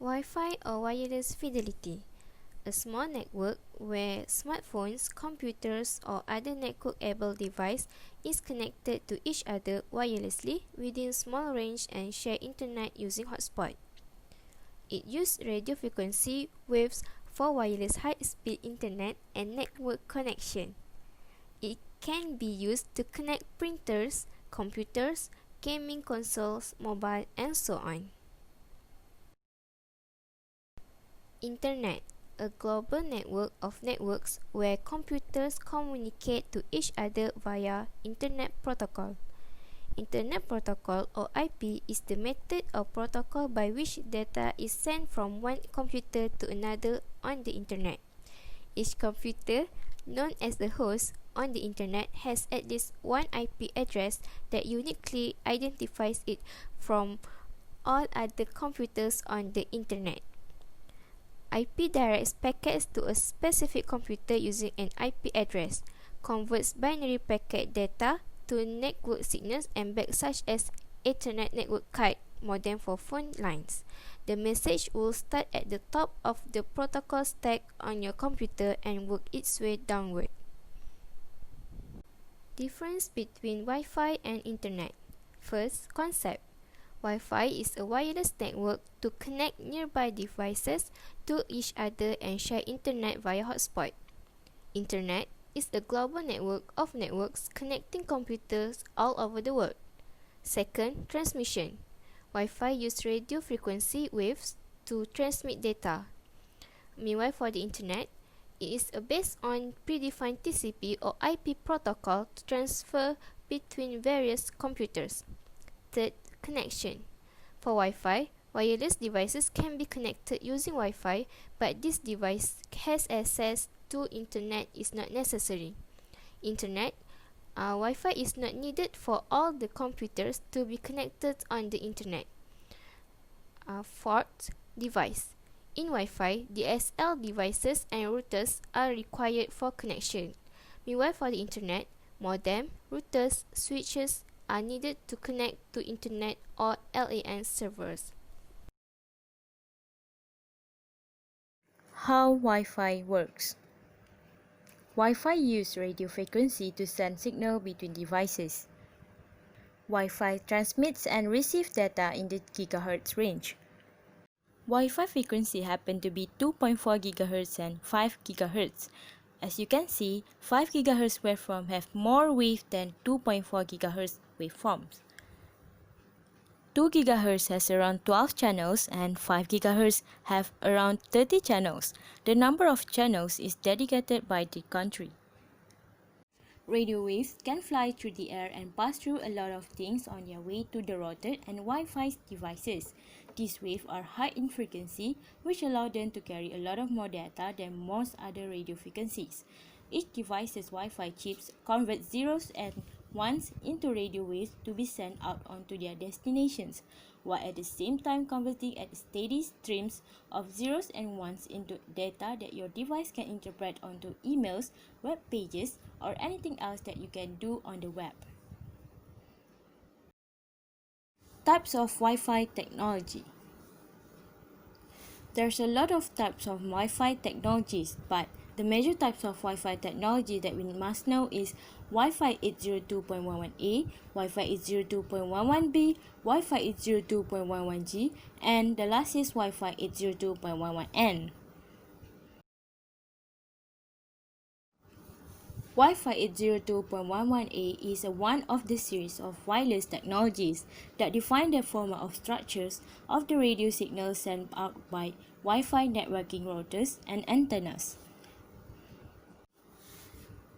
Wi-Fi or wireless fidelity, a small network where smartphones, computers, or other network-able device is connected to each other wirelessly within small range and share internet using hotspot. It uses radio frequency waves for wireless high-speed internet and network connection. It can be used to connect printers, computers, gaming consoles, mobile, and so on. Internet, a global network of networks where computers communicate to each other via Internet Protocol. Internet Protocol or IP is the method or protocol by which data is sent from one computer to another on the Internet. Each computer, known as the host on the Internet, has at least one IP address that uniquely identifies it from all other computers on the Internet. IP directs packets to a specific computer using an IP address, converts binary packet data to network signals and back such as Ethernet network card modem for phone lines. The message will start at the top of the protocol stack on your computer and work its way downward. Difference between Wi-Fi and Internet. First, concept. Wi-Fi is a wireless network to connect nearby devices to each other and share internet via hotspot. Internet is a global network of networks connecting computers all over the world. Second, transmission. Wi-Fi uses radio frequency waves to transmit data. Meanwhile, for the Internet, it is based on predefined TCP or IP protocol to transfer between various computers. Third, connection. For Wi-Fi, wireless devices can be connected using Wi-Fi, but this device has access to Internet is not necessary. Internet, Wi-Fi is not needed for all the computers to be connected on the Internet. Fourth, device. In Wi-Fi, DSL devices and routers are required for connection. Meanwhile, for the Internet, modem, routers, switches are needed to connect to Internet or LAN servers. How Wi-Fi works. Wi-Fi uses radio frequency to send signal between devices. Wi-Fi transmits and receives data in the gigahertz range. Wi-Fi frequency happen to be 2.4 GHz and 5 GHz. As you can see, 5 GHz waveform have more wave than 2.4 GHz waveforms. 2 GHz has around 12 channels and 5 GHz have around 30 channels. The number of channels is dedicated by the country. Radio waves can fly through the air and pass through a lot of things on their way to the router and Wi-Fi devices. These waves are high in frequency, which allow them to carry a lot of more data than most other radio frequencies. Each device's Wi-Fi chips convert zeros and ones into radio waves to be sent out onto their destinations, while at the same time converting at steady streams of zeros and ones into data that your device can interpret onto emails, web pages, or anything else that you can do on the web. Types of Wi-Fi technology. There's a lot of types of Wi-Fi technologies, but the major types of Wi-Fi technology that we must know is Wi-Fi 802.11a, Wi-Fi 802.11b, Wi-Fi 802.11g, and the last is Wi-Fi 802.11n. Wi-Fi 802.11a is one of the series of wireless technologies that define the format of structures of the radio signals sent out by Wi-Fi networking routers and antennas.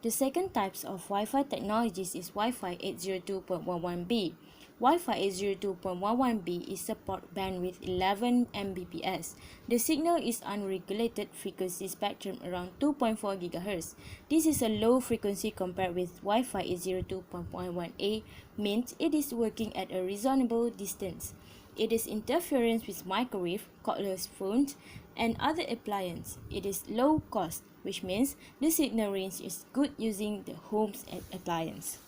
The second types of Wi-Fi technologies is Wi-Fi 802.11b. Wi-Fi 802.11b is support bandwidth 11 Mbps. The signal is unregulated frequency spectrum around 2.4 GHz. This is a low frequency compared with Wi-Fi 802.11a, means it is working at a reasonable distance. It is interference with microwave, cordless phones, and other appliances. It is low cost, which means the signal range is good using the homes and appliance.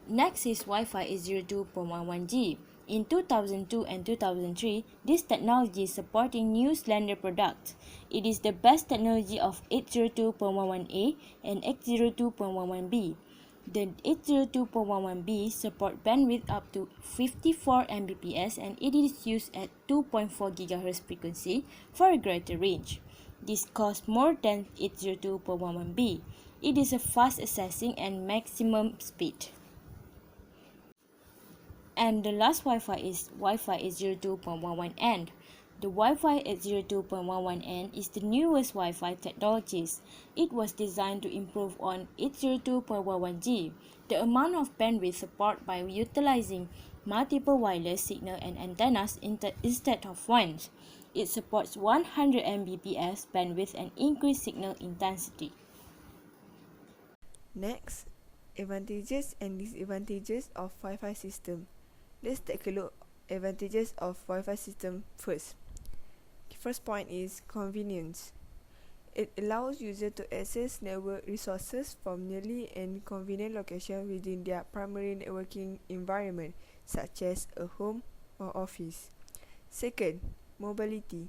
Next is Wi-Fi 802.11g. In 2002 and 2003, this technology is supporting new slender products. It is the best technology of 802.11a and 802.11b. The 802.11b support bandwidth up to 54 Mbps and it is used at 2.4 GHz frequency for a greater range. This costs more than 802.11b. It is a fast accessing and maximum speed. And the last Wi-Fi is Wi-Fi 802.11n. The Wi-Fi 802.11n is the newest Wi-Fi technologies. It was designed to improve on 802.11g, the amount of bandwidth support by utilizing multiple wireless signal and antennas instead of one. It supports 100 Mbps bandwidth and increased signal intensity. Next, advantages and disadvantages of Wi-Fi system. Let's take a look at advantages of Wi-Fi system first. First point is convenience. It allows users to access network resources from nearly any convenient location within their primary networking environment, such as a home or office. Second, mobility.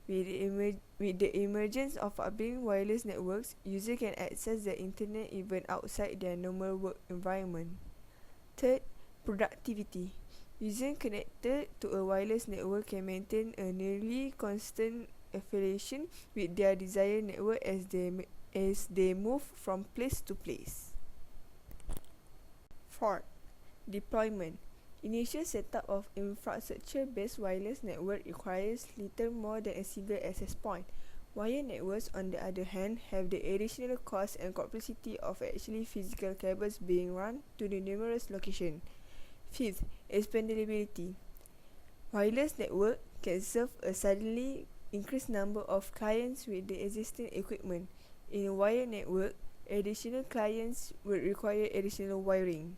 With the emergence of public wireless networks, users can access the internet even outside their normal work environment. Third, productivity. Users connected to a wireless network can maintain a nearly constant affiliation with their desired network as they move from place to place. Fourth, deployment. Initial setup of infrastructure-based wireless network requires little more than a single access point. Wired networks, on the other hand, have the additional cost and complexity of actually physical cables being run to the numerous locations. Fifth, expandability. Wireless network can serve a suddenly increased number of clients with the existing equipment. In a wired network, additional clients would require additional wiring.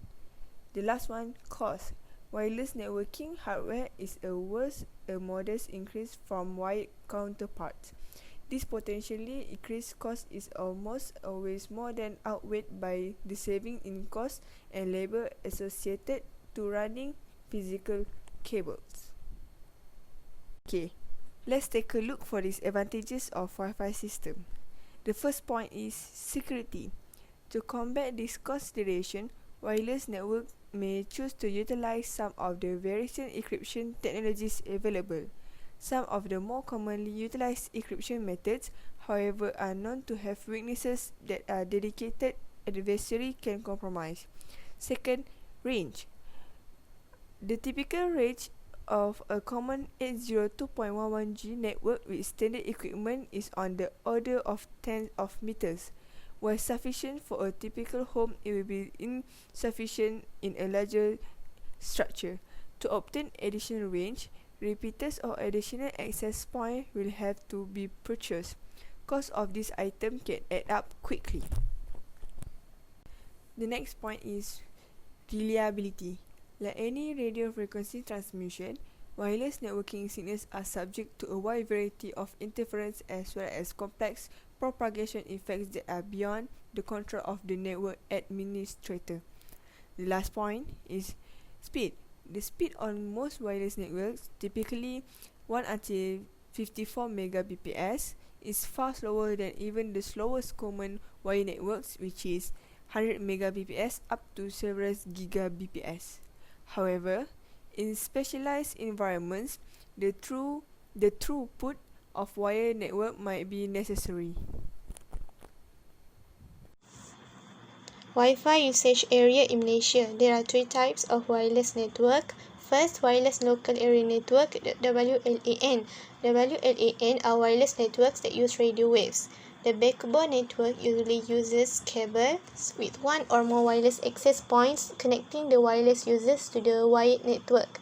The last one, cost. Wireless networking hardware is a modest increase from wired counterparts. This potentially increased cost is almost always more than outweighed by the saving in cost and labor associated to running physical cables. Okay, let's take a look for these advantages of Wi-Fi system. The first point is security. To combat this consideration, wireless network may choose to utilize some of the various encryption technologies available. Some of the more commonly utilized encryption methods, however, are known to have weaknesses that a dedicated adversary can compromise. Second, range. The typical range of a common 802.11g network with standard equipment is on the order of tens of meters. While sufficient for a typical home, it will be insufficient in a larger structure. To obtain additional range, repeaters or additional access points will have to be purchased. Cost of this item can add up quickly. The next point is reliability. Like any radio frequency transmission, wireless networking signals are subject to a wide variety of interference as well as complex propagation effects that are beyond the control of the network administrator. The last point is speed. The speed on most wireless networks, typically 1 until 54 Mbps, is far slower than even the slowest common wire networks, which is 100 Mbps up to several Gbps. However, in specialized environments, the throughput of wire network might be necessary. Wi-Fi usage area in Malaysia. There are three types of wireless network. First, wireless local area network, WLAN. WLAN are wireless networks that use radio waves. The backbone network usually uses cables with one or more wireless access points connecting the wireless users to the wired network.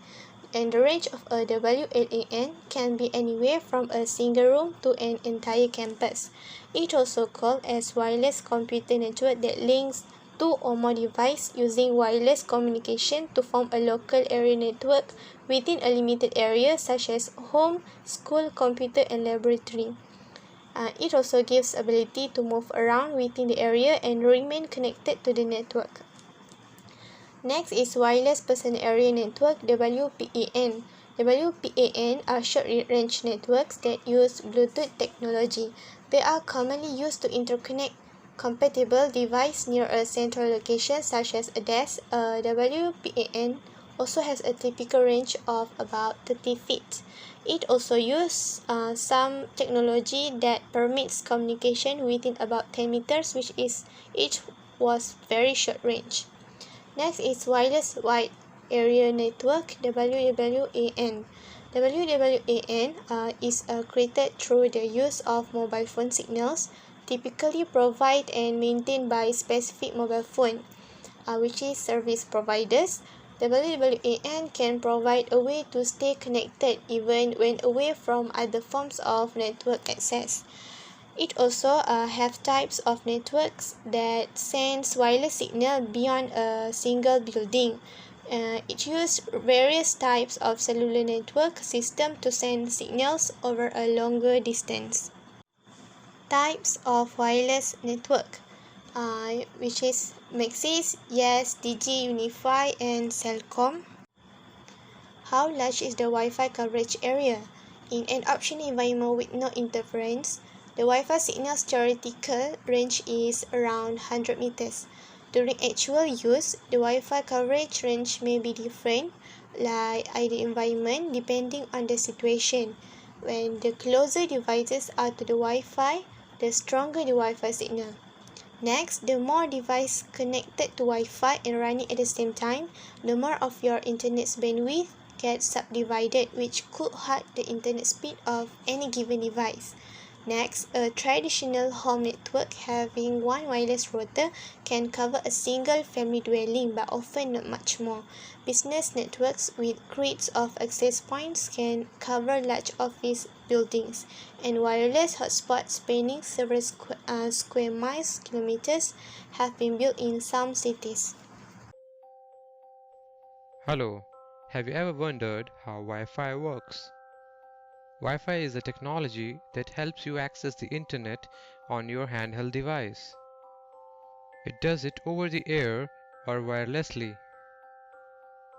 And the range of a WLAN can be anywhere from a single room to an entire campus. It also called as wireless computer network that links two or more devices using wireless communication to form a local area network within a limited area such as home, school, computer, and laboratory. It also gives ability to move around within the area and remain connected to the network. Next is Wireless Personal Area Network, WPAN. WPAN are short-range networks that use Bluetooth technology. They are commonly used to interconnect compatible devices near a central location such as a desk. A WPAN also has a typical range of about 30 feet. It also uses some technology that permits communication within about 10 meters, which was very short range. Next is Wireless Wide Area Network, WWAN. WWAN is created through the use of mobile phone signals, typically provided and maintained by specific mobile phone, which is service providers. WWAN can provide a way to stay connected even when away from other forms of network access. It also have types of networks that sends wireless signal beyond a single building. It uses various types of cellular network system to send signals over a longer distance. Types of wireless network, which is Maxis, Yes, Digi, Unify, and Cellcom. How large is the Wi-Fi coverage area? In an option environment with no interference, the Wi-Fi signal's theoretical range is around 100 meters. During actual use, the Wi-Fi coverage range may be different, like the environment, depending on the situation. When the closer devices are to the Wi-Fi, the stronger the Wi-Fi signal. Next, the more devices connected to Wi-Fi and running at the same time, the more of your internet's bandwidth gets subdivided, which could halt the internet speed of any given device. Next, a traditional home network having one wireless router can cover a single family dwelling, but often not much more. Business networks with grids of access points can cover large office buildings, and wireless hotspots spanning several square miles, kilometers, have been built in some cities. Hello, have you ever wondered how Wi-Fi works? Wi-Fi is a technology that helps you access the internet on your handheld device. It does it over the air or wirelessly.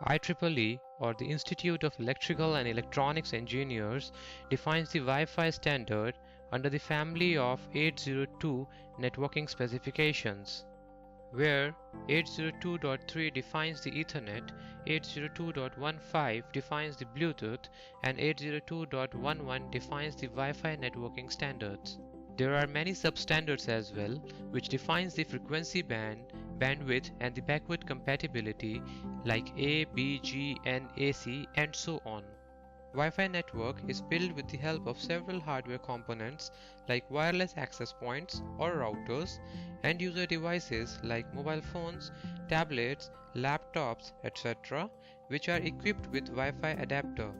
IEEE, or the Institute of Electrical and Electronics Engineers, defines the Wi-Fi standard under the family of 802 networking specifications, where 802.3 defines the Ethernet, 802.15 defines the Bluetooth, and 802.11 defines the Wi-Fi networking standards. There are many substandards as well, which defines the frequency band, bandwidth, and the backward compatibility like A, B, G, N, AC, and so on. Wi-Fi network is built with the help of several hardware components like wireless access points or routers, end-user devices like mobile phones, tablets, laptops, etc., which are equipped with Wi-Fi adapter.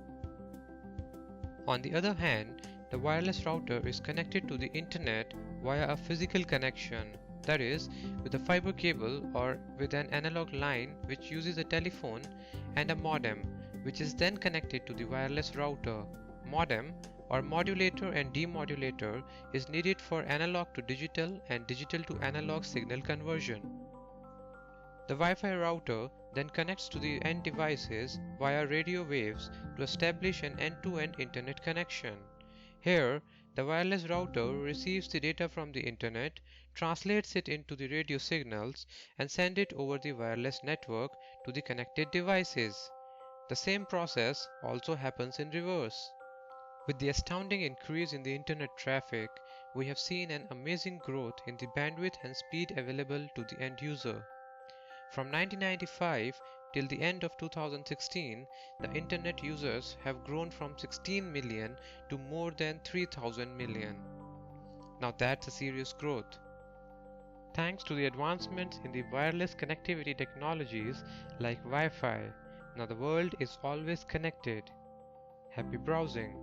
On the other hand, the wireless router is connected to the internet via a physical connection, that is, with a fiber cable or with an analog line which uses a telephone and a modem, which is then connected to the wireless router. Modem or modulator and demodulator is needed for analog to digital and digital to analog signal conversion. The Wi-Fi router then connects to the end devices via radio waves to establish an end-to-end internet connection. Here, the wireless router receives the data from the internet, translates it into the radio signals, and sends it over the wireless network to the connected devices. The same process also happens in reverse. With the astounding increase in the internet traffic, we have seen an amazing growth in the bandwidth and speed available to the end user. From 1995 till the end of 2016, the internet users have grown from 16 million to more than 3,000 million. Now that's a serious growth. Thanks to the advancements in the wireless connectivity technologies like Wi-Fi, now the world is always connected. Happy browsing!